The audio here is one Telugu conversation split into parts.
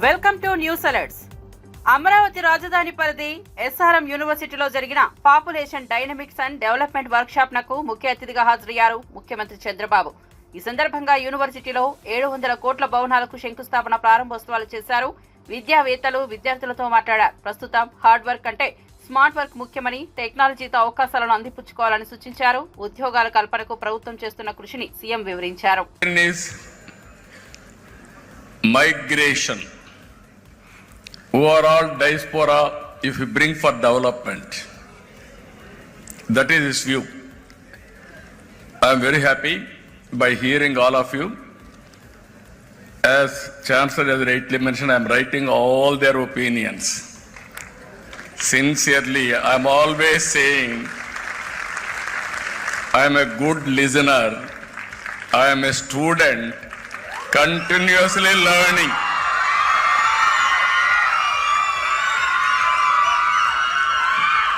Welcome to news alerts. Amaravati రాజధాని పరిధి ఎస్ఆర్ఎం యూనివర్సిటీలో జరిగిన population dynamics and development work shop నకు ముఖ్య అతిథిగా హాజరయ్యారు ముఖ్యమంత్రి చంద్రబాబు. ఈ సందర్భంగా యూనివర్సిటీలో 700 కోట్ల భవనాలకు శంకుస్థాపన ప్రారంభోత్సవాలు చేశారు. విద్యావేత్తలు విద్యార్థులతో మాట్లాడారు. ప్రస్తుతం హార్డ్ వర్క్ అంటే స్మార్ట్ వర్క్ ముఖ్యమని, టెక్నాలజీతో అవకాశాలను అందిపుచ్చుకోవాలని సూచించారు. ఉద్యోగాల కల్పనకు ప్రభుత్వం చేస్తున్న కృషిని సీఎం వివరించారు. Migration, overall diaspora, if you bring for development, that is his view. I am very happy by hearing all of you. As Chancellor has rightly mentioned, I am writing all their opinions. Sincerely, I am always saying, I am a good listener, I am a student, continuously learning.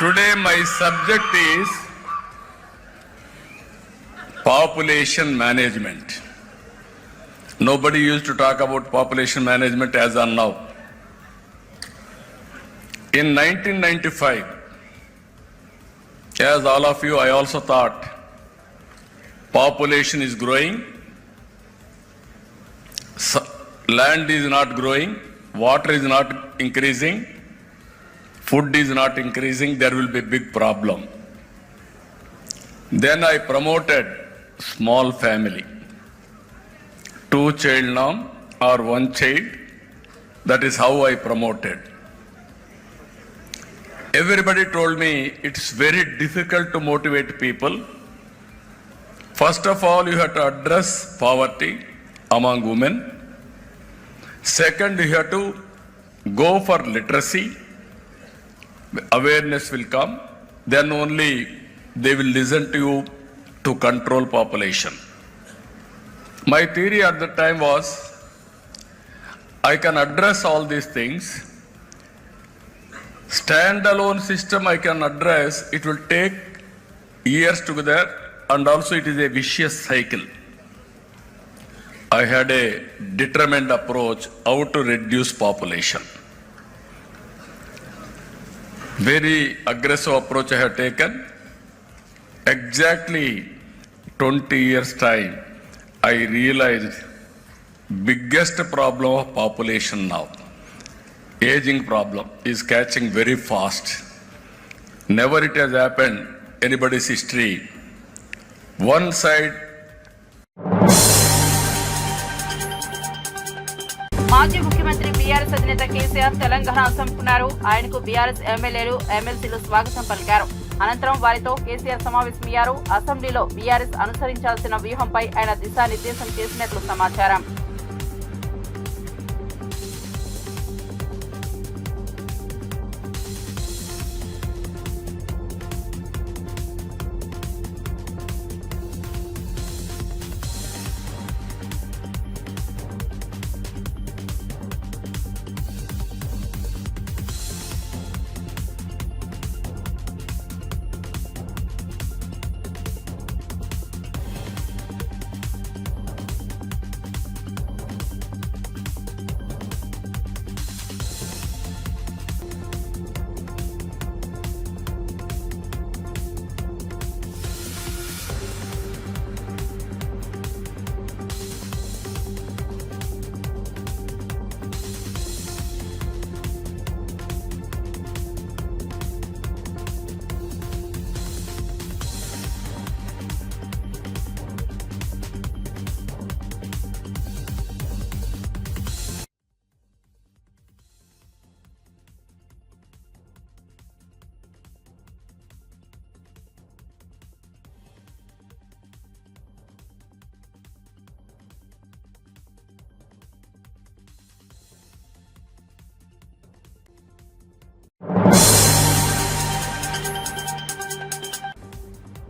Today my subject is population management. Nobody used to talk about population management as on now. In 1995, as all of you, I also thought population is growing, land is not growing, water is not increasing, food is not increasing, there will be a big problem. Then I promoted small family, 2 child norm or 1 child. That is how I promoted. Everybody told me it's very difficult to motivate people. First of all, you have to address poverty among women. Second, you have to go for literacy. Awareness will come. Then only they will listen to you to control population. My theory at the time was, I can address all these things. Standalone system I can address. It will take years together, and also it is a vicious cycle. I had a determined approach how to reduce population. Very aggressive approach I have taken. Exactly 20 years time, I realized biggest problem of population now, aging problem, is catching very fast. Never it has happened anybody's history. One side. మాజీ ముఖ్యమంత్రి బీఆర్ఎస్ అధినేత కేసీఆర్ తెలంగాణ అసెంబ్లీకున్నారు. ఆయనకు బీఆర్ఎస్ ఎమ్మెల్యేలు ఎమ్మెల్సీలు స్వాగతం పలికారు. అనంతరం వారితో కేసీఆర్ సమావేశమయ్యారు. అసెంబ్లీలో బీఆర్ఎస్ అనుసరించాల్సిన వ్యూహంపై ఆయన దిశానిర్దేశం చేసినట్లు సమాచారం.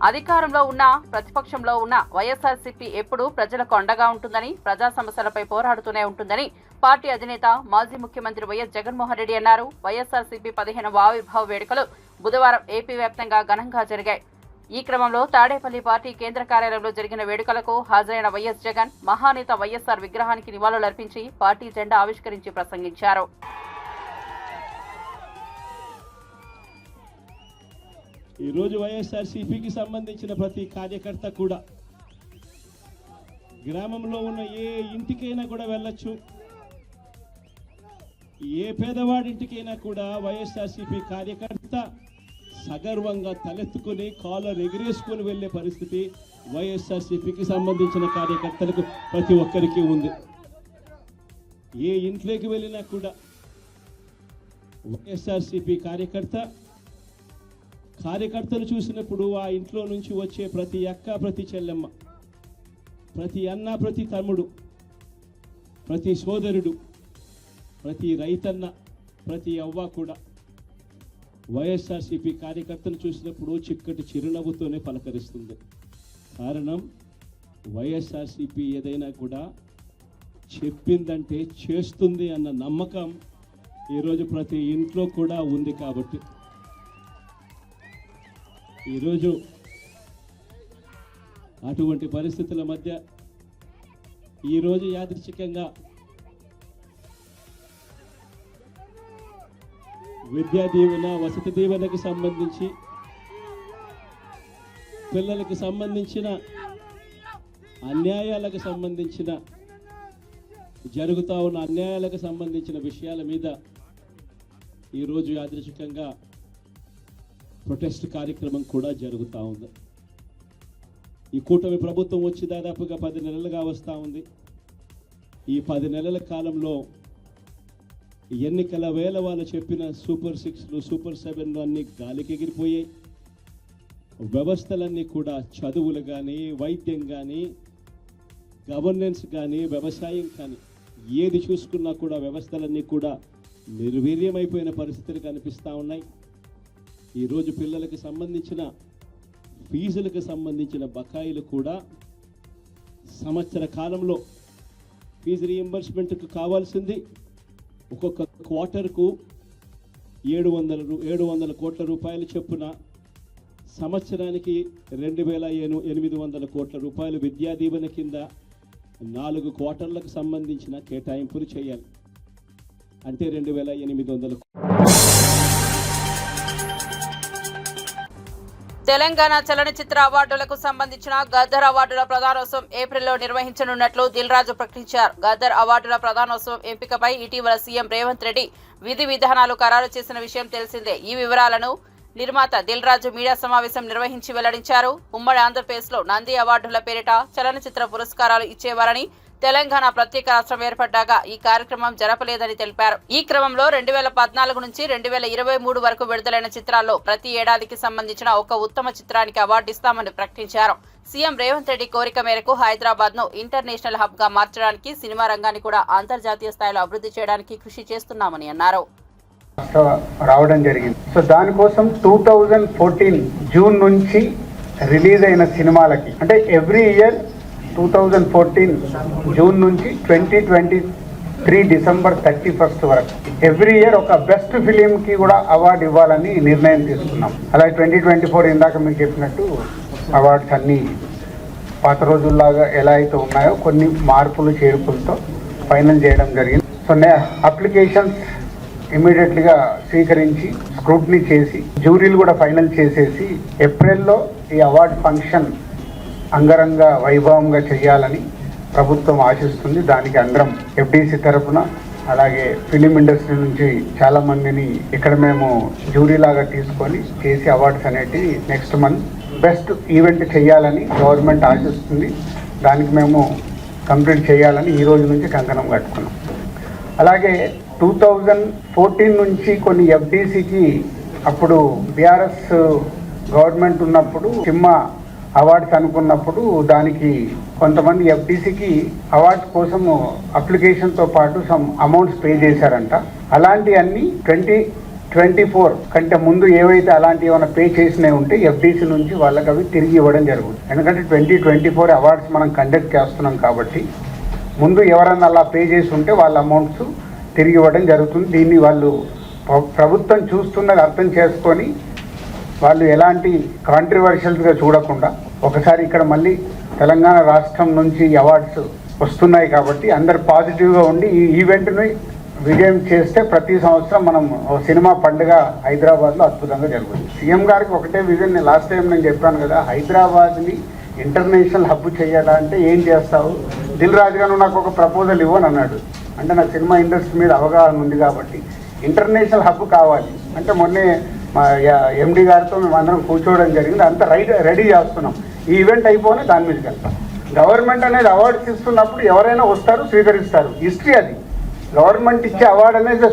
అధికారంలో ఉన్న ప్రతిపక్షంలో ఉన్న వైఎస్ఆర్సీపీ ఎప్పుడూ ప్రజలకు అండగా ఉంటుందని, ప్రజా సమస్యలపై పోరాడుతూనే ఉంటుందని పార్టీ అధినేత మాజీ ముఖ్యమంత్రి వైఎస్ జగన్మోహన్ రెడ్డి అన్నారు. వైఎస్ఆర్సీపీ 15వ ఆవిర్భావ వేడుకలు బుధవారం ఏపీ వ్యాప్తంగా ఘనంగా జరిగాయి. ఈ క్రమంలో తాడేపల్లి పార్టీ కేంద్ర కార్యాలయంలో జరిగిన వేడుకలకు హాజరైన వైఎస్ జగన్ మహానేత వైఎస్ఆర్ విగ్రహానికి నివాళులర్పించి పార్టీ జెండా ఆవిష్కరించి ప్రసంగించారు. ఈరోజు వైఎస్ఆర్సీపీకి సంబంధించిన ప్రతి కార్యకర్త కూడా గ్రామంలో ఉన్న ఏ ఇంటికైనా కూడా వెళ్ళొచ్చు, ఏ పేదవాడింటికైనా కూడా వైఎస్ఆర్సీపీ కార్యకర్త సగర్వంగా తలెత్తుకుని కాలర్ ఎగిరేసుకుని వెళ్ళే పరిస్థితి వైఎస్ఆర్సీపీకి సంబంధించిన కార్యకర్తలకు ప్రతి ఒక్కరికి ఉంది. ఏ ఇంట్లోకి వెళ్ళినా కూడా వైఎస్ఆర్సీపీ కార్యకర్తను చూసినప్పుడు ఆ ఇంట్లో నుంచి వచ్చే ప్రతి అక్క, ప్రతి చెల్లెమ్మ, ప్రతి అన్న, ప్రతి తమ్ముడు, ప్రతి సోదరుడు, ప్రతి రైతన్న, ప్రతి అవ్వ కూడా వైఎస్ఆర్సీపీ కార్యకర్తను చూసినప్పుడు చిక్కటి చిరునవ్వుతోనే పలకరిస్తుంది. కారణం వైఎస్ఆర్సీపీ ఏదైనా కూడా చెప్పిందంటే చేస్తుంది అన్న నమ్మకం ఈరోజు ప్రతి ఇంట్లో కూడా ఉంది. కాబట్టి ఈరోజు అటువంటి పరిస్థితుల మధ్య ఈరోజు యాదృచ్ఛికంగా విద్యా దీవెన, వసతి దీవెనకు సంబంధించి, పిల్లలకు సంబంధించిన అన్యాయాలకు సంబంధించిన, జరుగుతూ ఉన్న అన్యాయాలకు సంబంధించిన విషయాల మీద ఈరోజు యాదృచ్ఛికంగా ప్రొటెస్ట్ కార్యక్రమం కూడా జరుగుతూ ఉంది. ఈ కూటమి ప్రభుత్వం వచ్చి దాదాపుగా 10 నెలలుగా వస్తూ ఉంది. ఈ 10 నెలల కాలంలో ఎన్నికల వేళ వాళ్ళు చెప్పిన సూపర్ 6లు, సూపర్ 7లు అన్నీ గాలికి ఎగిరిపోయాయి. వ్యవస్థలన్నీ కూడా చదువులు కానీ, వైద్యం కానీ, గవర్నెన్స్ కానీ, వ్యవసాయం కానీ ఏది చూసుకున్నా కూడా వ్యవస్థలన్నీ కూడా నిర్వీర్యమైపోయిన పరిస్థితులు కనిపిస్తూ ఉన్నాయి. ఈరోజు పిల్లలకు సంబంధించిన ఫీజులకు సంబంధించిన బకాయిలు కూడా సంవత్సర కాలంలో ఫీజు రీఎంబర్స్మెంట్కు కావాల్సింది ఒక్కొక్క క్వార్టర్కు 700 కోట్ల రూపాయలు చొప్పున, సంవత్సరానికి 2800 కోట్ల రూపాయలు విద్యా దీవెన కింద 4 క్వార్టర్లకు సంబంధించిన కేటాయింపులు చేయాలి. అంటే 2800. తెలంగాణ చలనచిత్ర అవార్డులకు సంబంధించిన గద్దర్ అవార్డుల ప్రదానోత్సవం ఏప్రిల్లో నిర్వహించనున్నట్లు దిల్ రాజు ప్రకటించారు. గద్దర్ అవార్డుల ప్రదానోత్సవం ఎంపికపై ఇటీవల సీఎం రేవంత్ రెడ్డి విధి విధానాలు ఖరారు చేసిన విషయం తెలిసిందే. ఈ వివరాలను నిర్మాత దిల్ రాజు మీడియా సమావేశం నిర్వహించి వెల్లడించారు. ఉమ్మడి ఆంధ్రప్రదేశ్లో నంది అవార్డుల పేరిట చలనచిత్ర పురస్కారాలు ఇచ్చేవారని, తెలంగాణ ప్రత్యేక రాష్ట్రం ఏర్పడ్డాక ఈ కార్యక్రమం జరపలేదని తెలిపారు. ఈ క్రమంలో 2014 నుంచి 2023 వరకు విడుదలైన చిత్రాల్లో ప్రతి ఏడాదికి సంబంధించిన ఒక ఉత్తమ చిత్రానికి అవార్డు ఇస్తామని ప్రకటించారు. సీఎం రేవంత్ రెడ్డి కోరిక మేరకు హైదరాబాద్ ను ఇంటర్నేషనల్ హబ్ గా మార్చడానికి, సినిమా రంగాన్ని కూడా అంతర్జాతీయ స్థాయిలో అభివృద్ధి చేయడానికి కృషి చేస్తున్నామని అన్నారు. రావడం జరిగింది. సో దానికోసం 2014 జూన్ నుంచి రిలీజ్ అయిన సినిమాలకి, అంటే ఎవ్రీ ఇయర్ 2014 జూన్ నుంచి 2023 డిసెంబర్ 31 వరకు ఎవ్రీ ఇయర్ ఒక బెస్ట్ ఫిలింకి కూడా అవార్డు ఇవ్వాలని నిర్ణయం తీసుకున్నాం. అలాగే 2024 ఇందాక మీకు చెప్పినట్టు అవార్డ్స్ అన్నీ పాత రోజుల్లాగా ఎలా అయితే ఉన్నాయో కొన్ని మార్పులు చేర్పులతో ఫైనల్ చేయడం జరిగింది. సో అప్లికేషన్స్ ఇమీడియట్లీగా స్వీకరించి స్క్రూటినీ చేసి జ్యూరీలు కూడా ఫైనల్ చేసేసి ఏప్రిల్లో ఈ అవార్డు ఫంక్షన్ అంగరంగ వైభవంగా చేయాలని ప్రభుత్వం ఆశిస్తుంది. దానికి అందరం ఎఫ్డీసీ తరఫున, అలాగే ఫిలిం ఇండస్ట్రీ నుంచి చాలా మందిని ఇక్కడ మేము జ్యూరీలాగా తీసుకొని చేసి అవార్డ్స్ అనేటివి నెక్స్ట్ మంత్ బెస్ట్ ఈవెంట్ చేయాలని గవర్నమెంట్ ఆశిస్తుంది. దానికి మేము కంప్లీట్ చేయాలని ఈ రోజు నుంచి కంకణం కట్టుకున్నాం. అలాగే 2014 నుంచి కొన్ని ఎఫ్డీసీకి, అప్పుడు బీఆర్ఎస్ గవర్నమెంట్ ఉన్నప్పుడు సినిమా అవార్డ్స్ అనుకున్నప్పుడు దానికి కొంతమంది ఎఫ్డీసీకి అవార్డ్స్ కోసము అప్లికేషన్తో పాటు సమ్ అమౌంట్స్ పే చేశారంట. అలాంటివన్నీ 2024 కంటే ముందు ఏవైతే అలాంటి ఏమైనా పే చేసినవి ఉంటే ఎఫ్డీసీ నుంచి వాళ్ళకి అవి తిరిగి ఇవ్వడం జరుగుతుంది. ఎందుకంటే 2024 అవార్డ్స్ మనం కండక్ట్ చేస్తున్నాం కాబట్టి ముందు ఎవరన్నా అలా పే చేసి ఉంటే వాళ్ళ అమౌంట్స్ తిరిగి ఇవ్వడం జరుగుతుంది. దీన్ని వాళ్ళు ప్రభుత్వం చూస్తున్నది అర్థం చేసుకొని వాళ్ళు ఎలాంటి కాంట్రవర్షియల్స్గా చూడకుండా ఒకసారి ఇక్కడ మళ్ళీ తెలంగాణ రాష్ట్రం నుంచి అవార్డ్స్ వస్తున్నాయి కాబట్టి అందరు పాజిటివ్గా ఉండి ఈ ఈవెంట్ని విజయం చేస్తే ప్రతి సంవత్సరం మనం సినిమా పండుగ హైదరాబాద్లో అద్భుతంగా జరుగుతుంది. సీఎం గారికి ఒకటే విజన్, లాస్ట్ టైం నేను చెప్పాను కదా, హైదరాబాద్ని ఇంటర్నేషనల్ హబ్ చేయాలంటే ఏం చేస్తావు, దిల్ రాజు గారు నాకు ఒక ప్రపోజల్ ఇవ్వని అన్నాడు. అంటే నాకు సినిమా ఇండస్ట్రీ మీద అవగాహన ఉంది కాబట్టి ఇంటర్నేషనల్ హబ్ కావాలి అంటే మొన్నే మా ఎండి గారితో మేము అందరం కూర్చోవడం జరిగింది. అంతా రెడీ చేస్తున్నాం. ఈ ఈవెంట్ అయిపోయి దాని మీదకి వెళ్తాం. గవర్నమెంట్ అనేది అవార్డ్స్ ఇస్తున్నప్పుడు ఎవరైనా వస్తారు, స్వీకరిస్తారు. హిస్టరీ అది. గవర్నమెంట్ ఇచ్చే అవార్డు అనేది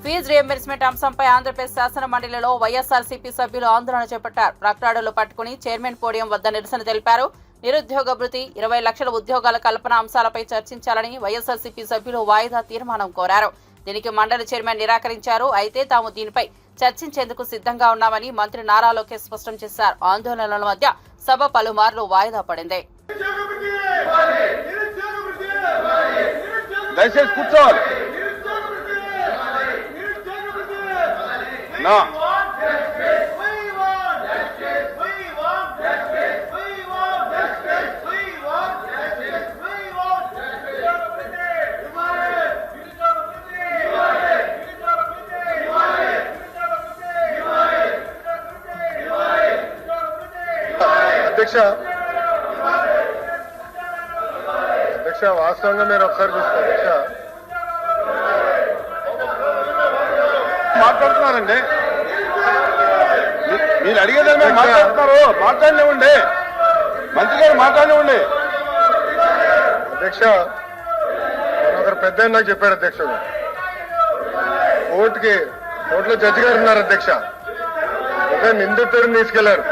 ఫీజు రియంబర్స్మెంట్ అంశంపై ఆంధ్రప్రదేశ్ శాసన మండలిలో వైఎస్ఆర్సీపీ సభ్యులు ఆందోళన చేపట్టారు. ప్రకటనలు పట్టుకుని చైర్మన్ పోడియం వద్ద నిరసన తెలిపారు. నిరుద్యోగ భృతి, 20 లక్షల ఉద్యోగాల కల్పన అంశాలపై చర్చించాలని వైఎస్ఆర్సీపీ సభ్యులు వాయిదా తీర్మానం కోరారు. దీనికి మండలి చైర్మన్ నిరాకరించారు. అయితే తాము దీనిపై చర్చించేందుకు సిద్ధంగా ఉన్నామని మంత్రి నారా లోకేష్ స్పష్టం చేశారు. ఆందోళనల మధ్య సభ పలుమార్లు వాయిదా పడింది. దయచేసి కూర్చోవాలి. అధ్యక్ష వాస్తవంగా మీరు ఒకసారి చూస్తారు. అధ్యక్ష మాట్లాడుతున్నారండి, మీరు అడిగేదాన్ని మాట్లాడుతున్నారు. మాట్లాడలేవండి, మంత్రి గారు మాట్లాడలేవండి. అధ్యక్ష ఒకరు పెద్ద నాకు చెప్పారు అధ్యక్ష, కోర్టులో జడ్జి గారు ఉన్నారు అధ్యక్ష. ఒక నిందితుడిని తీసుకెళ్లారు.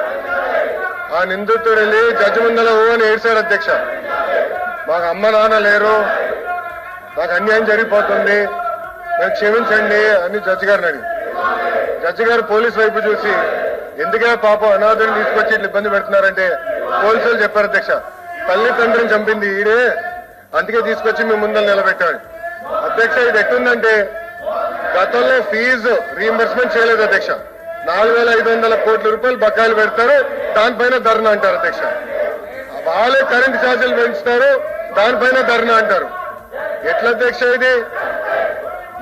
ఆ నిందితుడు వెళ్ళి జడ్జి ముందర ఓ అని ఏడ్చాడు అధ్యక్ష. మాకు అమ్మ నాన్న లేరు, నాకు అన్యాయం జరిగిపోతుంది, నాకు క్షమించండి అని జడ్జి గారిని అడిగి, జడ్జి గారు పోలీసు వైపు చూసి ఎందుకే పాపం అనాథుని తీసుకొచ్చి ఇట్లా ఇబ్బంది పెడుతున్నారంటే పోలీసులు చెప్పారు అధ్యక్ష, తల్లి తండ్రిని చంపింది ఈడే, అందుకే తీసుకొచ్చి మేము ముందర నిలబెట్టాడు. అధ్యక్ష ఇది ఎట్టుందంటే గతంలో ఫీజు రీఎంబర్స్మెంట్ చేయలేదు అధ్యక్ష. 4,500 కోట్ల రూపాయలు బకాయిలు పెడతారు, దానిపైన ధర్నా అంటారు అధ్యక్ష. వాళ్ళే కరెంట్ ఛార్జీలు పెంచుతారు, దానిపైన ధర్నా అంటారు. ఎట్లా అధ్యక్ష ఇది?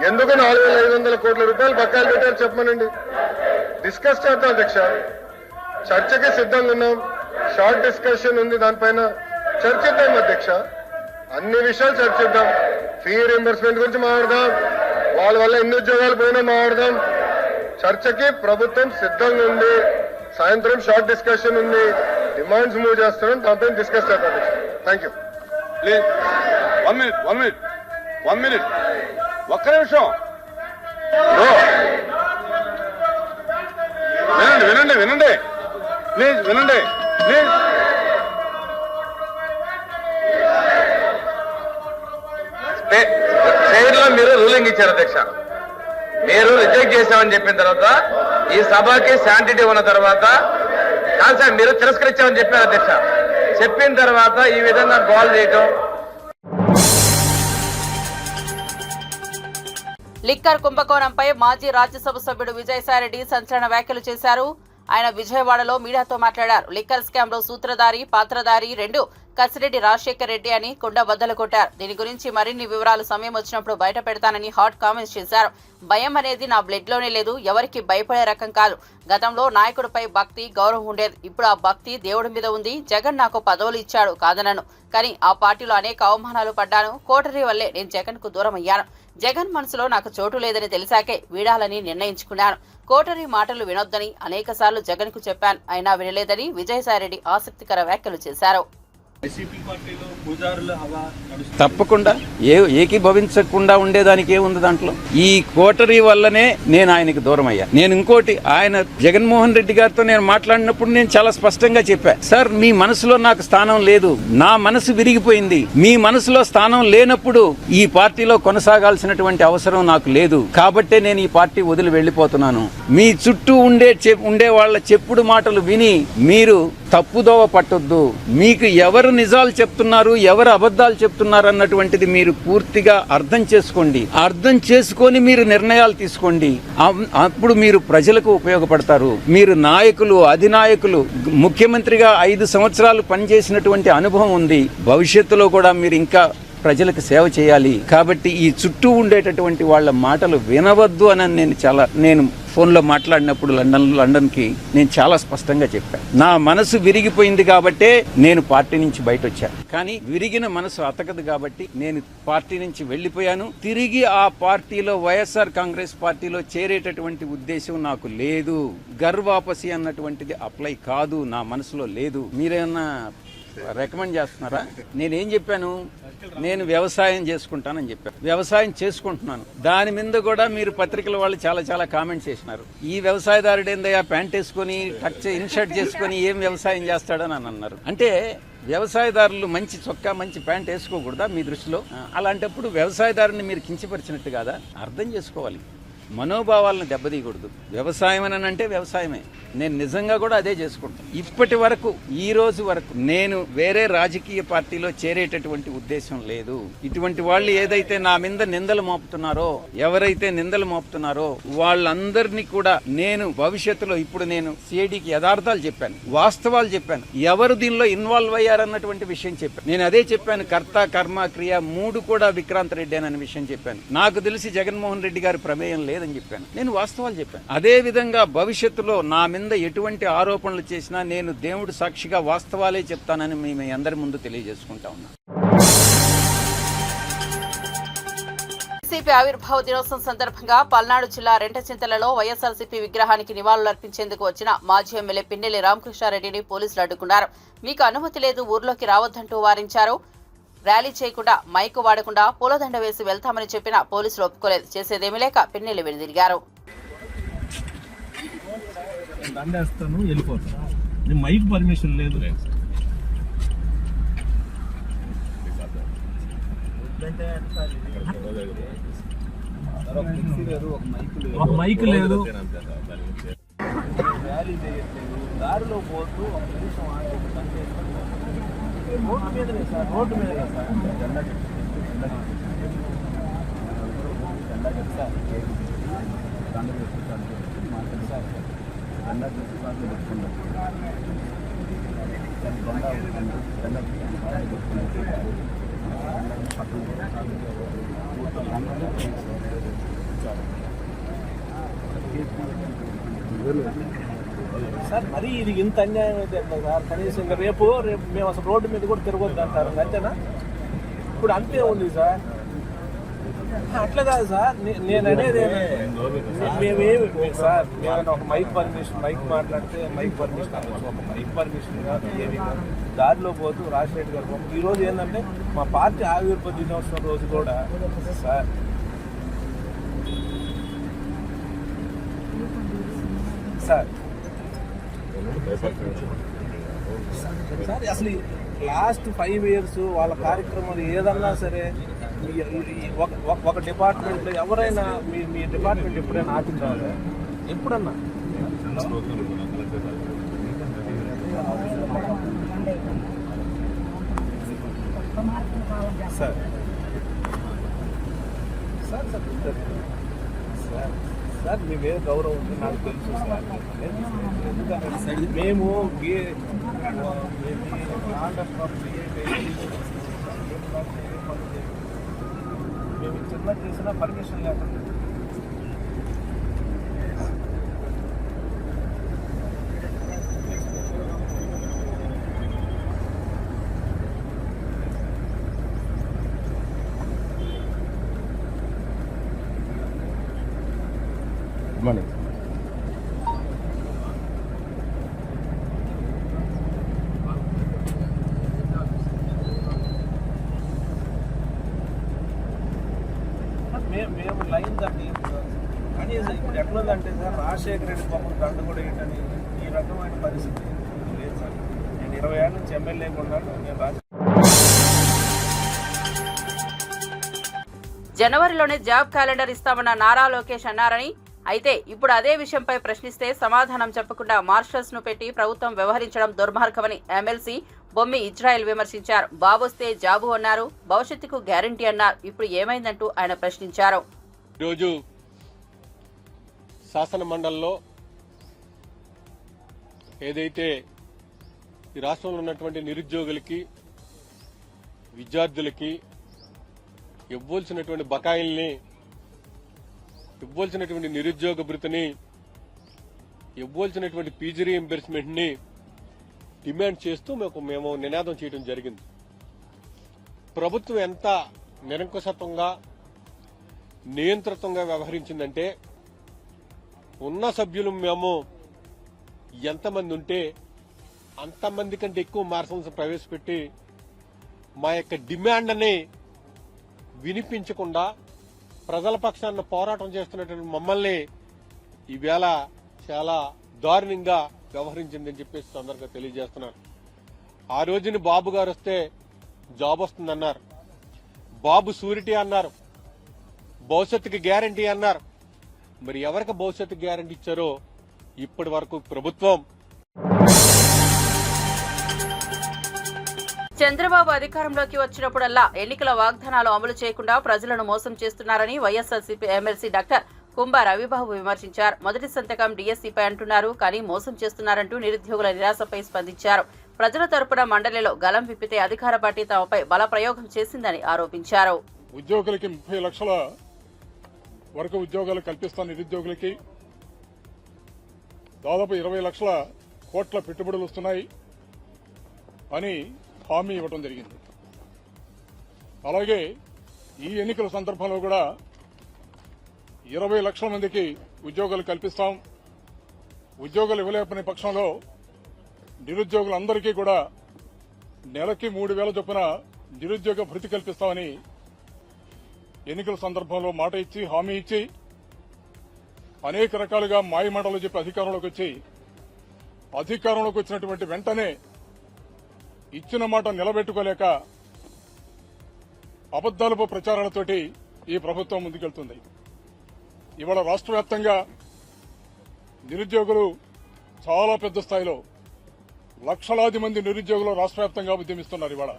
ఎందుకు 4,500 కోట్ల రూపాయలు బకాయిలు పెట్టారు చెప్పమనండి. డిస్కస్ చేద్దాం అధ్యక్ష. చర్చకి సిద్ధంగా ఉన్నాం. షార్ట్ డిస్కషన్ ఉంది, దానిపైన చర్చిద్దాం అధ్యక్ష. అన్ని విషయాలు చర్చిద్దాం. ఫీ రీఎంబర్స్మెంట్ గురించి మాట్లాడదాం, వాళ్ళ వల్ల ఎన్ని ఉద్యోగాలు పోయినా మాట్లాడదాం. చర్చకి ప్రభుత్వం సిద్ధంగా ఉంది. సాయంత్రం షార్ట్ డిస్కషన్ ఉంది, డిమాండ్స్ మూవ్ చేస్తున్నాం, దాంతో డిస్కస్ చేద్దాం. Thank you. ప్లీజ్ 1 మినిట్ ఒక్క నిమిషం. వినండి ప్లీజ్, వినండి ప్లీజ్. చైర్లో మీరు రూలింగ్ ఇచ్చారు అధ్యక్ష. మీరు రిజెక్ట్ చేశామని చెప్పిన తర్వాత ఈ సభకి శాంటిటీ ఉన్న తర్వాత కాదు సార్, మీరు తిరస్కరించామని చెప్పారు అధ్యక్ష. చెప్పిన తర్వాత ఈ విధంగా గోల్ చేయటం. లిక్కర్ కుంభకోణంపై మాజీ రాజ్యసభ సభ్యుడు విజయసాయిరెడ్డి సంచలన వ్యాఖ్యలు చేశారు. ఆయన విజయవాడలో మీడియాతో మాట్లాడారు. లిక్కర్ స్కామ్ లో సూత్రధారి, పాత్రధారి రెండు కసిరెడ్డి రాజశేఖర్ రెడ్డి అని కుండ బద్దలు కొట్టారు. దీని గురించి మరిన్ని వివరాలు సమయం వచ్చినప్పుడు బయట పెడతానని హాట్ కామెంట్స్ చేశారు. భయం అనేది నా బ్లడ్ లోనే లేదు, ఎవరికి భయపడే రకం కాదు. గతంలో నాయకుడిపై భక్తి, గౌరవం ఉండేది. ఇప్పుడు ఆ భక్తి దేవుడి మీద ఉంది. జగన్ నాకు పదవులు ఇచ్చాడు కాదనను, కానీ ఆ పార్టీలో అనేక అవమానాలు పడ్డాను. కోటరీ వల్లే నేను జగన్ కు దూరం అయ్యాను. జగన్ మనసులో నాకు చోటు లేదని తెలిసాకే వీడాలని నిర్ణయించుకున్నాను. కోటరీ మాటలు వినొద్దని అనేకసార్లు జగన్ కు చెప్పాను, అయినా వినలేదని విజయసాయిరెడ్డి ఆసక్తికర వ్యాఖ్యలు చేశారు. తప్పకుండా ఏకీభవించకుండా ఉండేదానికి ఏముంది దాంట్లో? ఈ కోటరీ వల్లనే నేను ఆయనకి దూరం అయ్యా. నేను ఇంకోటి, ఆయన జగన్మోహన్ రెడ్డి గారితో నేను మాట్లాడినప్పుడు నేను చాలా స్పష్టంగా చెప్పా, సార్ మీ మనసులో నాకు స్థానం లేదు, నా మనసు విరిగిపోయింది. మీ మనసులో స్థానం లేనప్పుడు ఈ పార్టీలో కొనసాగాల్సినటువంటి అవసరం నాకు లేదు. కాబట్టే నేను ఈ పార్టీ వదిలి వెళ్లిపోతున్నాను. మీ చుట్టూ ఉండే వాళ్ళ చెప్పుడు మాటలు విని మీరు తప్పుదోవ పట్టొద్దు. మీకు ఎవరు నిజాలు చెప్తున్నారు, ఎవరు అబద్ధాలు చెప్తున్నారు అన్నటువంటిది మీరు పూర్తిగా అర్థం చేసుకోండి. అర్థం చేసుకొని మీరు నిర్ణయాలు తీసుకోండి. అప్పుడు మీరు ప్రజలకు ఉపయోగపడతారు. మీరు నాయకులు, అధినాయకులు, ముఖ్యమంత్రిగా 5 సంవత్సరాలు పనిచేసినటువంటి అనుభవం ఉంది. భవిష్యత్తులో కూడా మీరు ఇంకా ప్రజలకు సేవ చేయాలి. కాబట్టి ఈ చుట్టూ ఉండేటటువంటి వాళ్ళ మాటలు వినవద్దు అని నేను ఫోన్లో మాట్లాడినప్పుడు లండన్కి నేను చాలా స్పష్టంగా చెప్పాను. నా మనసు విరిగిపోయింది కాబట్టే నేను పార్టీ నుంచి బయట వచ్చాను. కానీ విరిగిన మనసు అతకదు కాబట్టి నేను పార్టీ నుంచి వెళ్ళిపోయాను. తిరిగి ఆ పార్టీలో, వైఎస్ఆర్ కాంగ్రెస్ పార్టీలో చేరేటటువంటి ఉద్దేశం నాకు లేదు. గర్వాపసి అన్నటువంటిది అప్లై కాదు, నా మనసులో లేదు. మీరేమన్నా రికమెండ్ చేస్తున్నారా? నేనేం చెప్పాను? నేను వ్యవసాయం చేసుకుంటానని చెప్పాను. వ్యవసాయం చేసుకుంటున్నాను. దాని మీద కూడా మీరు పత్రికల వాళ్ళు చాలా కామెంట్స్ చేసినారు. ఈ వ్యవసాయదారుడు ఏందయ్యా ప్యాంట్ వేసుకొని టచ్ ఇన్షర్ట్ చేసుకొని ఏం వ్యవసాయం చేస్తాడని అన్నారు. అంటే వ్యవసాయదారులు మంచి చొక్కా, మంచి ప్యాంట్ వేసుకోకూడదా మీ దృష్టిలో? అలాంటప్పుడు వ్యవసాయదారుని మీరు కించపరిచినట్టు కాదా? అర్థం చేసుకోవాలి. మనోభావాలను దెబ్బతీయకూడదు. వ్యవసాయం అని అంటే వ్యవసాయమే. నేను నిజంగా కూడా అదే చేసుకుంటాను. ఇప్పటి వరకు, ఈ రోజు వరకు నేను వేరే రాజకీయ పార్టీలో చేరేటటువంటి ఉద్దేశం లేదు. ఇటువంటి వాళ్ళు ఏదైతే నా మీద నిందలు మోపుతున్నారో, ఎవరైతే నిందలు మోపుతున్నారో వాళ్ళందరినీ కూడా నేను భవిష్యత్తులో, ఇప్పుడు నేను సిఐడికి యథార్థాలు చెప్పాను, వాస్తవాలు చెప్పాను, ఎవరు దీనిలో ఇన్వాల్వ్ అయ్యారన్నటువంటి విషయం చెప్పాను. నేను అదే చెప్పాను. కర్త, కర్మ, క్రియ 3 కూడా విక్రాంత్ రెడ్డి అనే విషయం చెప్పాను. నాకు తెలిసి జగన్మోహన్ రెడ్డి గారి ప్రమేయం లేదని చెప్పాను. నేను వాస్తవాలు చెప్పాను. అదే విధంగా భవిష్యత్తులో నా మీద ఎటువంటి ఆరోపణలు చేసినా నేను దేవుడు సాక్షిగా వాస్తవాలే చెప్తానని మీ అందరి ముందు తెలియజేసుకుంటా ఉన్నా. వైసీపీ ఆవిర్భావ దినోత్సవం సందర్భంగా పల్నాడు జిల్లా రెంటచింతలలో వైఎస్ఆర్సీపీ విగ్రహానికి నివాళులర్పించేందుకు వచ్చిన మాజీ ఎమ్మెల్యే పిన్నెల్లి రామకృష్ణారెడ్డిని పోలీసులు అడ్డుకున్నారు. మీకు అనుమతి లేదు, ఊర్లోకి రావద్దంటూ వారించారు. ర్యాలీ చేయకుండా, మైకు వాడకుండా పూలదండ వేసి వెళ్తామని చెప్పినా పోలీసులు ఒప్పుకోలేదు. చేసేదేమీ లేక పిన్నెల్లి వెనుదిరిగారు. దండేస్తాను, వెళ్ళిపోతాను. మైక్ పర్మిషన్ లేదు. ఒక మైక్ లేదు. ర్యాలీ చేయట్లేదు. దారిలో పోతూ ఒక నిమిషం రోడ్డు మీదనే సార్, రోడ్డు మీద సార్. సార్ మరి ఇది ఇంత అన్యాయం అయితే సార్. కనీసం ఇంకా రేపు మేము అసలు రోడ్డు మీద కూడా తిరగొద్దు అంటారు, అంతేనా? ఇప్పుడు అంతే ఉంది సార్. అట్లా కాదు సార్, నేను అనేది మేమేమి సార్, మేము ఒక మైక్ మాట్లాడితే మైక్ పర్మిషన్, ఒక మైక్ పర్మిషన్ కాదు, ఏమి కాదు. దారిలో పోతూ రాజశేఖర్ గారు ఈరోజు ఏంటంటే మా పార్టీ ఆవిర్భావ దినోత్సవం రోజు కూడా సార్ సార్ అసలు లాస్ట్ 5 years వాళ్ళ కార్యక్రమాలు ఏదన్నా సరే ఒక డిపార్ట్మెంట్లో ఎవరైనా మీ డిపార్ట్మెంట్ ఎప్పుడైనా ఆపించాలి? ఎప్పుడన్నా సార్ సార్ సార్ సార్ మీ మీద గౌరవం ఉంది, నాకు తెలుసు సార్. ఎందుకంటే మేము చిన్న చేసిన పర్మిషన్ లేకుండా morning. మేము లైన్ దాన్ని కనీసం ఇప్పుడు ఎట్లుందంటే సార్, రాజశేఖర రెడ్డి పాపం దండ కూడా ఏంటని ఈ రకమైన పరిస్థితి లేదు సార్. నేను 20 ఏళ్ళ నుంచి ఎమ్మెల్యేగా ఉన్నాను. నేను జనవరిలోనే జాబ్ క్యాలెండర్ ఇస్తామన్న నారా లోకేష్ అన్నారని, అయితే ఇప్పుడు అదే విషయంపై ప్రశ్నిస్తే సమాధానం చెప్పకుండా మార్షల్స్ ను పెట్టి ప్రభుత్వం వ్యవహరించడం దుర్మార్గమని ఎమ్మెల్సీ బొమ్మి ఇజ్రాయెల్ విమర్శించారు. బాబొస్తే జాబు అన్నారు, భవిష్యత్తుకు గ్యారంటీ అన్నారు. ఇప్పుడు ఏమైందంటూ ఆయన ప్రశ్నించారు. ఈరోజు శాసన మండలిలో ఏదైతే ఈ రాష్ట్రంలో ఉన్నటువంటి నిరుద్యోగులకి, విద్యార్థులకి ఇవ్వాల్సినటువంటి బకాయిల్ని, ఇవ్వాల్సినటువంటి నిరుద్యోగ భృతిని, ఇవ్వాల్సినటువంటి పీజీ రీయింబర్స్మెంట్ ని డిమాండ్ చేస్తూ మేము నినాదం చేయడం జరిగింది. ప్రభుత్వం ఎంత నిరంకుశత్వంగా, నియంత్రితంగా వ్యవహరించిందంటే ఉన్న సభ్యులు మేము ఎంతమంది ఉంటే అంతమంది కంటే ఎక్కువ మార్షల్స్ ప్రవేశపెట్టి మా యొక్క డిమాండ్ని వినిపించకుండా ప్రజల పక్షాన పోరాటం చేస్తున్నటువంటి మమ్మల్ని ఈవేళ చాలా దారుణంగా వ్యవహరించిందని చెప్పేసి తొందరగా తెలియజేస్తున్నారు. ఆ రోజుని బాబు గారు వస్తే జాబ్ వస్తుందన్నారు, బాబు షూరిటీ అన్నారు, భవిష్యత్తుకి గ్యారంటీ అన్నారు. మరి ఎవరికి భవిష్యత్తు గ్యారంటీ ఇచ్చారో ఇప్పటి వరకు ప్రభుత్వం. చంద్రబాబు అధికారంలోకి వచ్చినప్పుడల్లా ఎన్నికల వాగ్దానాలు అమలు చేయకుండా ప్రజలను మోసం చేస్తున్నారని వైఎస్ఆర్సీపీ ఎమ్మెల్సీ డాక్టర్ కుంభ రవిబాబు విమర్శించారు. మొదటి సంతకం డీఎస్సీపై అంటున్నారు, కానీ మోసం చేస్తున్నారంటూ నిరుద్యోగుల నిరాశపై స్పందించారు. ప్రజల తరపున మండలిలో గలం విప్పితే అధికార పార్టీ తమపై బల ప్రయోగం చేసిందని ఆరోపించారు. ఉద్యోగులకి 30 లక్షల వరకు ఉద్యోగాలు కల్పిస్తాను, నిరుద్యోగులకి దాదాపు 20 లక్షల కోట్ల పెట్టుబడులు వస్తున్నాయి అని హామీ ఇవ్వడం జరిగింది. అలాగే ఈ ఎన్నికల సందర్భంలో కూడా 20 లక్షల మందికి ఉద్యోగాలు కల్పిస్తాం. ఉద్యోగాలు ఇవ్వలేకపోయిన పక్షంలో నిరుద్యోగులందరికీ కూడా నెలకి 3,000 చొప్పున నిరుద్యోగ భృతి కల్పిస్తామని ఎన్నికల సందర్భంలో మాట ఇచ్చి, హామీ ఇచ్చి, అనేక రకాలుగా మాయమాటలు చెప్పి అధికారంలోకి వచ్చినటువంటి వెంటనే ఇచ్చిన మాట నిలబెట్టుకోలేక అబద్దాలపు ప్రచారాలతోటి ఈ ప్రభుత్వం ముందుకెళ్తుంది. ఇవాళ రాష్ట్ర వ్యాప్తంగా నిరుద్యోగులు చాలా పెద్ద స్థాయిలో లక్షలాది మంది నిరుద్యోగులు రాష్ట్ర వ్యాప్తంగా ఉద్యమిస్తున్నారు. ఇవాళ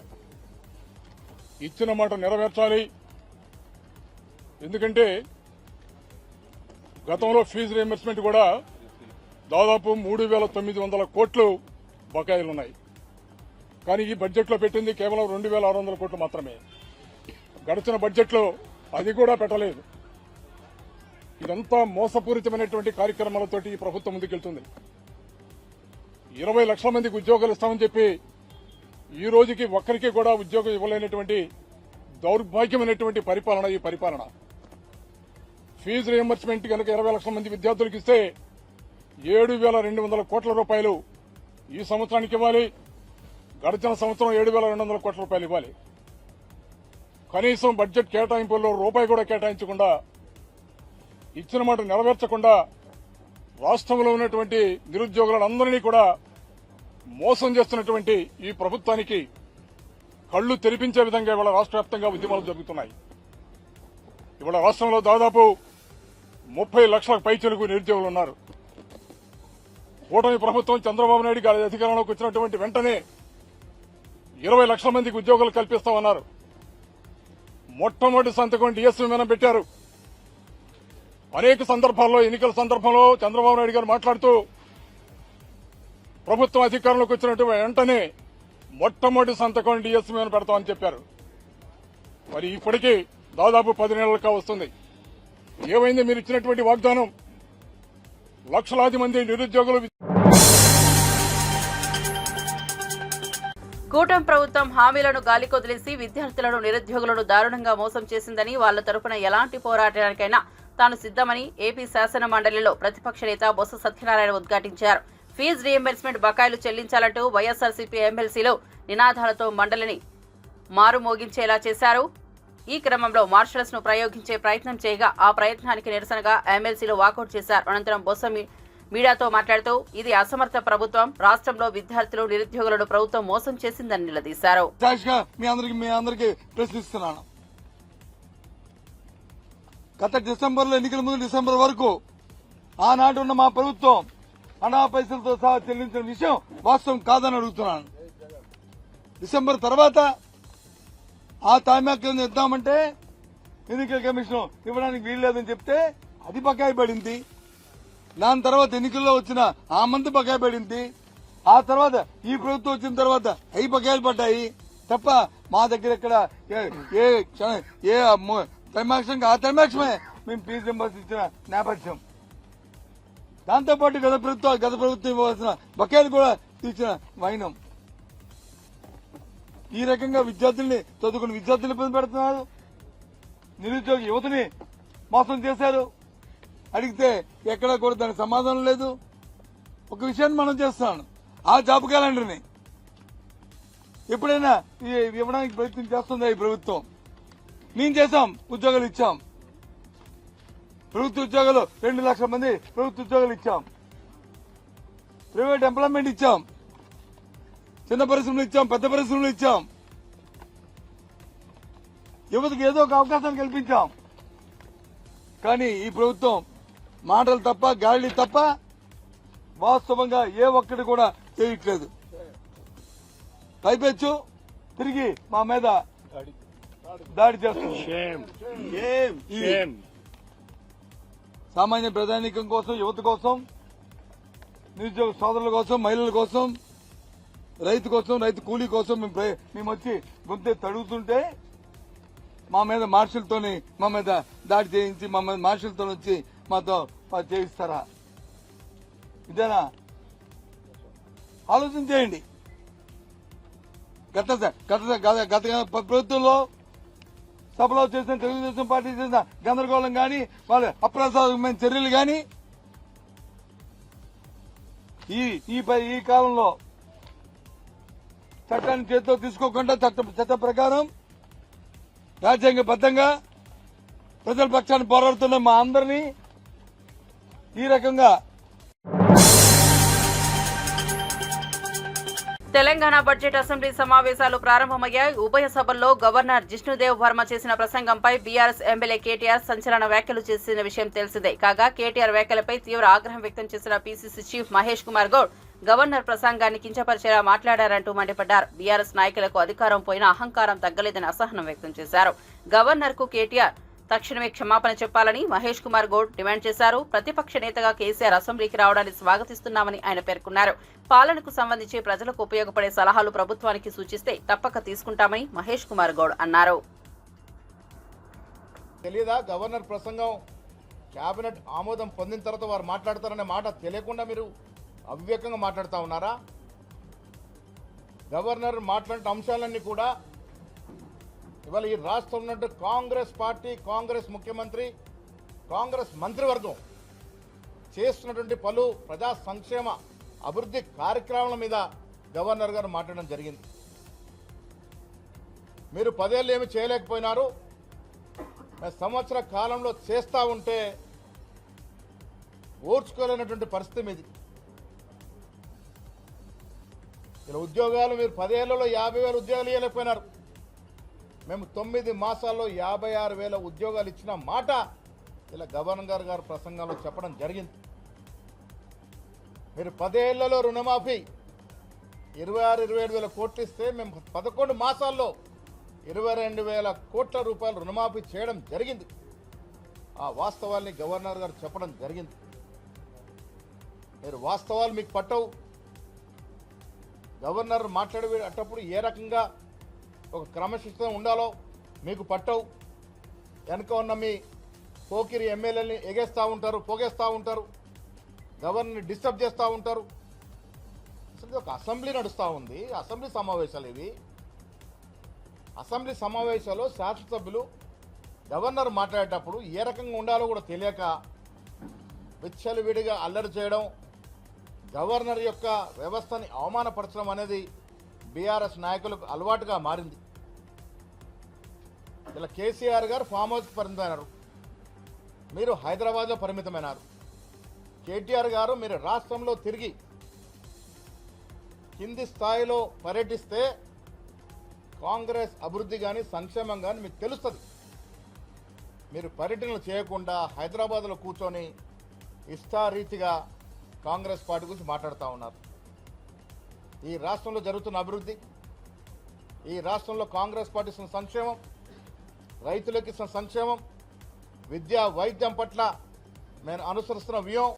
ఇచ్చిన మాట నెరవేర్చాలి. ఎందుకంటే గతంలో ఫీజు రీయింబర్స్మెంట్ కూడా దాదాపు 3,900 కోట్లు బకాయిలున్నాయి. కానీ ఈ బడ్జెట్లో పెట్టింది కేవలం 2,600 కోట్లు మాత్రమే. గడిచిన బడ్జెట్లో అది కూడా పెట్టలేదు. ఇదంతా మోసపూరితమైనటువంటి కార్యక్రమాలతోటి ఈ ప్రభుత్వం ముందుకెళ్తుంది. 20 లక్షల మందికి ఉద్యోగాలు ఇస్తామని చెప్పి ఈ రోజుకి ఒక్కరికి కూడా ఉద్యోగం ఇవ్వలేనటువంటి దౌర్భాగ్యమైనటువంటి పరిపాలన ఈ పరిపాలన. ఫీజు రీయింబర్స్మెంట్ కనుక 20 లక్షల మంది విద్యార్థులకు ఇస్తే 7,200 కోట్ల రూపాయలు ఈ సంవత్సరానికి ఇవ్వాలి. గడిచిన సంవత్సరం 7,200 కోట్ల రూపాయలు ఇవ్వాలి. కనీసం బడ్జెట్ కేటాయింపుల్లో రూపాయి కూడా కేటాయించకుండా, ఇచ్చిన మాట నెరవేర్చకుండా రాష్ట్రంలో ఉన్నటువంటి నిరుద్యోగులందరినీ కూడా మోసం చేస్తున్నటువంటి ఈ ప్రభుత్వానికి కళ్లు తెరిపించే విధంగా ఇవాళ రాష్ట్ర వ్యాప్తంగా ఉద్యమాలు జరుగుతున్నాయి. ఇవాళ రాష్ట్రంలో దాదాపు 30 లక్షల పైచిలకు నిరుద్యోగులు ఉన్నారు. కూటమి ప్రభుత్వం చంద్రబాబు నాయుడు గారి అధికారంలోకి వచ్చినటువంటి వెంటనే 20 లక్షల మందికి ఉద్యోగాలు కల్పిస్తామన్నారు. మొట్టమొదటి సంతకం డీఎస్సీ మీద పెట్టారు. అనేక సందర్భాల్లో, ఎన్నికల సందర్భంలో చంద్రబాబు నాయుడు గారు మాట్లాడుతూ ప్రభుత్వం అధికారంలోకి వచ్చినటువంటి వెంటనే మొట్టమొదటి సంతకం డీఎస్సీ మీద పెడతామని చెప్పారు. మరి ఇప్పటికీ దాదాపు 10 నెలలుగా వస్తుంది. ఏమైంది మీరు ఇచ్చినటువంటి వాగ్దానం? లక్షలాది మంది నిరుద్యోగులు. కూటమి ప్రభుత్వం హామీలను గాలికొదిలేసి విద్యార్థులను, నిరుద్యోగులను దారుణంగా మోసం చేసిందని, వాళ్ల తరపున ఎలాంటి పోరాటానికైనా తాను సిద్దమని ఏపీ శాసన మండలిలో ప్రతిపక్ష నేత బొత్స సత్యనారాయణ ఉద్ఘాటించారు. ఫీజు రీయింబర్స్మెంట్ బకాయిలు చెల్లించాలంటూ వైఎస్ఆర్సీపీ ఎమ్మెల్సీలు నినాదాలతో మండలిని మారుమోగించేలా చేశారు. ఈ క్రమంలో మార్షల్స్ ను ప్రయోగించే ప్రయత్నం చేయగా ఆ ప్రయత్నానికి నిరసనగా ఎమ్మెల్సీలు వాకౌట్ చేశారు. అనంతరం బొత్స మీడియాతో మాట్లాడుతూ ఇది అసమర్థ ప్రభుత్వం, రాష్ట్రంలో విద్యార్థులు, నిరుద్యోగులను ప్రభుత్వం మోసం చేసిందని నిలదీశారు. మీ అందరికీ ప్రశ్నిస్తున్నాను. గత డిసెంబర్లో, ఎన్నికల ముందు డిసెంబర్ వరకు ఆనాడు ఉన్న మా ప్రభుత్వం అనా పైసలతో సహా చెల్లించిన విషయం వాస్తవం కాదని అడుగుతున్నాను. డిసెంబర్ తర్వాత ఆ తామాక్యం ఇద్దామంటే ఎన్నికల కమిషన్ ఇవ్వడానికి వీల్లేదని చెప్తే అది బకాయి పడింది. దాని తర్వాత ఎన్నికల్లో వచ్చిన ఆ మంత్ బకాయి పడింది. ఆ తర్వాత ఈ ప్రభుత్వం వచ్చిన తర్వాత అవి బకాయిలు పడ్డాయి తప్ప మా దగ్గర ఇక్కడ ఏ త్రైమాక్షం ఆ త్రైమాక్షమే మేము ఫీజు రింబర్స్ ఇచ్చిన నేపథ్యం. దాంతోపాటు గత ప్రభుత్వం ఇవ్వాల్సిన బకాయిలు కూడా తీర్చిన వైనం. ఈ రకంగా విద్యార్థుల్ని చదువుకున్న విద్యార్థులు ఇబ్బంది పెడుతున్నారు. నిరుద్యోగ యువతని మోసం చేశారు. అడిగితే ఎక్కడా కూడా దానికి సమాధానం లేదు. ఒక విషయాన్ని మనం చేస్తున్నాను, ఆ జాబ్ క్యాలెండర్ని ఎప్పుడైనా ఇవ్వడానికి ప్రయత్నం చేస్తుందా ఈ ప్రభుత్వం? మేము చేశాం, ఉద్యోగాలు ఇచ్చాం. ప్రభుత్వ ఉద్యోగాలు 2 లక్షల మంది ప్రభుత్వ ఉద్యోగాలు ఇచ్చాం. ప్రైవేట్ ఎంప్లాయ్మెంట్ ఇచ్చాం. చిన్న పరిశ్రమలు ఇచ్చాం, పెద్ద పరిశ్రమలు ఇచ్చాం. యువతకు ఏదో ఒక అవకాశాన్ని కల్పించాం. కానీ ఈ ప్రభుత్వం మాటలు తప్ప గాలి తప్ప వాస్తవంగా ఏ ఒక్కటి కూడా చేయట్లేదు. పైపెచ్చు తిరిగి మా మీద దాడి చేస్తుంది. సామాన్య ప్రజానీకం కోసం, యువత కోసం, నిరుద్యోగ సోదరుల కోసం, మహిళల కోసం, రైతు కోసం, రైతు కూలీ కోసం మేము వచ్చి గొంతెత్తి అడుగుతుంటే మా మీద మార్షల్తోని మా మీద దాడి చేయించి మా మీద మార్షల్తో వచ్చి మాతో చేయిస్తారా? ఇదేనా? ఆలోచన చేయండి. గత ప్రభుత్వంలో సభలో చేసిన తెలుగుదేశం పార్టీ చేసిన గందరగోళం గాని, వాళ్ళ అప్రసాదమైన చర్యలు గాని ఈ కాలంలో చట్టాన్ని చేతితో తీసుకోకుండా చట్ట ప్రకారం రాజ్యాంగబద్దంగా ప్రజల పక్షాన్ని పోరాడుతున్న మా అందరినీ ఈ రకంగా తెలంగాణ బడ్జెట్ అసెంబ్లీ సమావేశాలు ప్రారంభమయ్యాయి. ఉభయ సభల్లో గవర్నర్ జిష్ణుదేవ్ వర్మ చేసిన ప్రసంగంపై బీఆర్ఎస్ ఎమ్మెల్యే కేటీఆర్ సంచలన వ్యాఖ్యలు చేసిన విషయం తెలిసిందే. కాగా కేటీఆర్ వ్యాఖ్యలపై తీవ్ర ఆగ్రహం వ్యక్తం చేసిన PCC chief Mahesh Kumar Goud governor ప్రసంగాన్ని కించపరిచేలా మాట్లాడారంటూ మండిపడ్డారు. బీఆర్ఎస్ నాయకులకు అధికారం పోయినా అహంకారం తగ్గలేదని అసహనం వ్యక్తం చేశారు. గవర్నర్ కు కేటీఆర్ తక్షణమే క్షమాపణ చెప్పాలని మహేష్ కుమార్ గౌడ్ డిమాండ్ చేశారు. ప్రతిపక్ష నేతగా కేసీఆర్ అసెంబ్లీకి రావడాన్ని స్వాగతిస్తున్నామని ఆయన పేర్కొన్నారు. పాలనకు సంబంధించి ప్రజలకు ఉపయోగపడే సలహాలు ప్రభుత్వానికి సూచిస్తే తప్పక తీసుకుంటామని మహేష్ కుమార్ గౌడ్ అన్నారు. తెలీదా గవర్నర్ ప్రసంగం కేబినెట్ ఆమోదం పొందిన తర్వాత వారు మాట్లాడతారనే మాట తెలియకుండా మీరు అవివేకంగా మాట్లాడుతూ ఉన్నారా? గవర్నర్ మాట్లాడిన అంశాలన్నీ కూడా ఇవాళ ఈ రాష్ట్రంలో ఉన్నట్టు కాంగ్రెస్ పార్టీ, కాంగ్రెస్ ముఖ్యమంత్రి, కాంగ్రెస్ మంత్రివర్గం చేస్తున్నటువంటి పలు ప్రజా సంక్షేమ అభివృద్ధి కార్యక్రమాల మీద గవర్నర్ గారు మాట్లాడడం జరిగింది. మీరు 10 ఏళ్ళు ఏమి చేయలేకపోయినారు, సంవత్సర కాలంలో చేస్తూ ఉంటే ఓర్చుకోలేనటువంటి పరిస్థితి మీది. ఇలా ఉద్యోగాలు మీరు 10 ఏళ్లలో 50,000 ఉద్యోగాలు ఇవ్వలేకపోయినారు. మేము 9 మాసాల్లో 56,000 ఉద్యోగాలు ఇచ్చిన మాట ఇలా గవర్నర్ గారు ప్రసంగంలో చెప్పడం జరిగింది. మీరు 10 ఏళ్లలో రుణమాఫీ 26-27,000 కోట్లు ఇస్తే మేము 11 మాసాల్లో 22,000 కోట్ల రూపాయలు రుణమాఫీ చేయడం జరిగింది. ఆ వాస్తవాల్ని గవర్నర్ గారు చెప్పడం జరిగింది. మీరు వాస్తవాలు మీకు పట్టవు. గవర్నర్ మాట్లాడేటప్పుడు ఏ రకంగా ఒక క్రమశిక్షణ ఉండాలో మీకు పట్టవు. వెనక ఉన్న మీ పోకిరి ఎమ్మెల్యేలని ఎగేస్తూ ఉంటారు, పోగేస్తూ ఉంటారు, గవర్నర్ని డిస్టర్బ్ చేస్తూ ఉంటారు. అసలు ఒక అసెంబ్లీ నడుస్తూ ఉంది, అసెంబ్లీ సమావేశాలు ఇవి. అసెంబ్లీ సమావేశాల్లో శాసనసభ్యులు గవర్నర్ మాట్లాడేటప్పుడు ఏ రకంగా ఉండాలో కూడా తెలియక విచ్చలవిడిగా అల్లరి చేయడం, గవర్నర్ యొక్క వ్యవస్థని అవమానపరచడం అనేది బీఆర్ఎస్ నాయకులకు అలవాటుగా మారింది. ఇలా కేసీఆర్ గారు ఫామ్ హౌస్కి పరిమితమైనారు, మీరు హైదరాబాద్లో పరిమితమైనారు. కేటీఆర్ గారు మీరు రాష్ట్రంలో తిరిగి కింది స్థాయిలో పర్యటిస్తే కాంగ్రెస్ అభివృద్ధి కానీ సంక్షేమం కానీ మీకు తెలుస్తుంది. మీరు పర్యటనలు చేయకుండా హైదరాబాద్లో కూర్చొని ఇష్టారీతిగా కాంగ్రెస్ పార్టీ గురించి మాట్లాడుతూ ఉన్నారు. ఈ రాష్ట్రంలో జరుగుతున్న అభివృద్ధి, ఈ రాష్ట్రంలో కాంగ్రెస్ పార్టీ ఇస్తున్న సంక్షేమం, రైతులకు ఇస్తున్న సంక్షేమం, విద్యా వైద్యం పట్ల నేను అనుసరిస్తున్న వ్యూహం